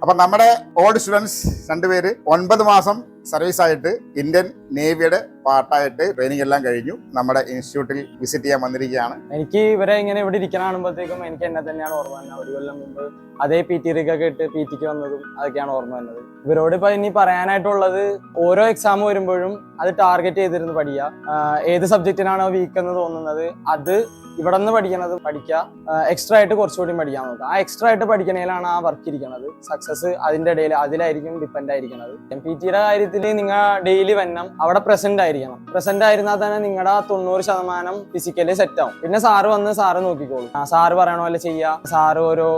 അപ്പൊ നമ്മുടെ old students രണ്ടുപേര് 9 മാസം സർവീസ് ആയിട്ട് ഇന്ത്യൻ നേവിയുടെ പാർട്ടായിട്ട് ട്രെയിനിങ് എല്ലാം കഴിഞ്ഞു നമ്മുടെ ഇൻസ്റ്റിറ്റ്യൂട്ടിൽ വിസിറ്റ് ചെയ്യാൻ വന്നിരിക്കുകയാണ്. എനിക്ക് ഇവരെ ഇങ്ങനെ ഇവിടെ ഇരിക്കാൻ കാണുമ്പോഴത്തേക്കും എനിക്ക് എന്നെ തന്നെയാണ് ഓർമ്മ വരുന്നത്. ഒരു കൊല്ലം മുമ്പ് അതേ PT റിഗൊക്കെ ഇട്ട് PTക്ക് വന്നതും അതൊക്കെയാണ് ഓർമ്മ വരുന്നത്. ഇവരോട് ഇപ്പൊ ഇനി പറയാനായിട്ടുള്ളത്, ഓരോ എക്സാം വരുമ്പോഴും അത് ടാർഗറ്റ് ചെയ്തിരുന്ന് പഠിക്കുക. ഏത് സബ്ജക്റ്റിനാണോ വീക്ക് എന്ന് തോന്നുന്നത് അത് ഇവിടെ നിന്ന് പഠിക്കുക. എക്സ്ട്രാ ആയിട്ട് കുറച്ചുകൂടി പഠിക്കാൻ നോക്കുക. ആ എക്സ്ട്രാ ആയിട്ട് പഠിക്കണേലാണ് ആ വർക്ക് ഇരിക്കുന്നത്. സക്സസ് അതിന്റെ ഇടയിൽ അതിലായിരിക്കും ഡിപ്പെൻഡ് ആയിരിക്കുന്നത്. MPTയുടെ കാര്യത്തിൽ നിങ്ങൾ ഡെയിലി വന്നം അവിടെ പ്രസന്റ് ആയിരിക്കണം. പ്രസന്റ് ആയിരുന്നാൽ തന്നെ നിങ്ങളുടെ 90% ഫിസിക്കലി സെറ്റ് ആവും. പിന്നെ സാറ് വന്ന് സാറ് നോക്കിക്കോളും. സാറ് പറയണ പോലെ ചെയ്യുക. സാറ് ഓരോ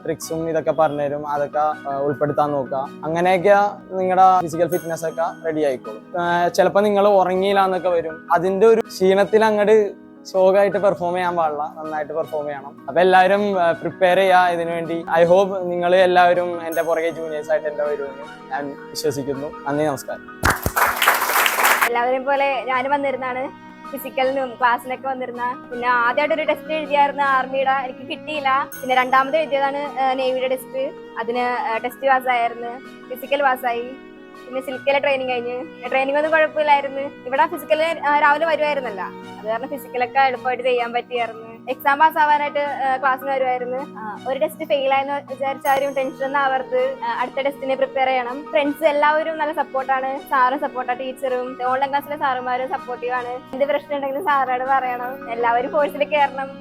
ട്രിക്സും ഇതൊക്കെ പറഞ്ഞുതരും. അതൊക്കെ ഉൾപ്പെടുത്താൻ നോക്കുക. അങ്ങനെയൊക്കെ നിങ്ങളുടെ ഫിസിക്കൽ ഫിറ്റ്നസ് ഒക്കെ റെഡി ആയിക്കോളും. ചിലപ്പോൾ നിങ്ങൾ ഉറങ്ങിയില്ല എന്നൊക്കെ വരും. അതിന്റെ ഒരു ക്ഷീണത്തിൽ അങ്ങോട്ട് ഷോകായിട്ട് പെർഫോം ചെയ്യാൻ പാടില്ല, നന്നായിട്ട് പെർഫോം ചെയ്യണം. അപ്പൊ എല്ലാവരും പ്രിപ്പയർ ചെയ്യുക ഇതിനു വേണ്ടി. ഐ ഹോപ്പ് നിങ്ങൾ എല്ലാവരും എന്റെ പുറകെ ജൂനിയേഴ്സ് ആയിട്ട് എന്റെ വരുമെന്ന് ഞാൻ വിശ്വസിക്കുന്നു. നന്ദി, നമസ്കാരം. എല്ലാവരെയും പോലെ ഞാനും വന്നിരുന്നാണ് ഫിസിക്കലിനും ക്ലാസ്സിനൊക്കെ വന്നിരുന്ന. പിന്നെ ആദ്യമായിട്ട് ഒരു ടെസ്റ്റ് എഴുതിയായിരുന്നു ആർമിയുടെ, എനിക്ക് കിട്ടിയില്ല. പിന്നെ രണ്ടാമത് എഴുതിയതാണ് നേവിയുടെ ടെസ്റ്റ്. അതിന് ടെസ്റ്റ് പാസ്സായിരുന്നു, ഫിസിക്കൽ പാസ്സായി. പിന്നെ സിൽക്കിലെ ട്രെയിനിങ് കഴിഞ്ഞ്. ട്രെയിനിങ് ഒന്നും കുഴപ്പമില്ലായിരുന്നു. ഇവിടെ ഫിസിക്കല് രാവിലെ വരുമായിരുന്നല്ല, അത് കാരണം ഫിസിക്കലൊക്കെ എളുപ്പമായിട്ട് ചെയ്യാൻ പറ്റിയായിരുന്നു. എക്സാം പാസ് ആവാനായിട്ട് ക്ലാസ്സിന് വരുമായിരുന്നു. ഒരു ടെസ്റ്റ് ഫെയിൽ ആയെന്ന് വിചാരിച്ചാലും ടെൻഷൻ ഒന്നും ആവരുത്. അടുത്ത ടെസ്റ്റിന് പ്രിപ്പയർ ചെയ്യണം. ഫ്രണ്ട്സ് എല്ലാവരും നല്ല സപ്പോർട്ടാണ്. സാറും സപ്പോർട്ടാണ്, ടീച്ചറും ഓൺലൈൻ ക്ലാസ്സിലെ സാറുമാരും സപ്പോർട്ടീവാണ്. എന്ത് പ്രശ്നം ഉണ്ടെങ്കിലും സാറോട് പറയണം. എല്ലാവരും കോഴ്സിൽ കയറണം.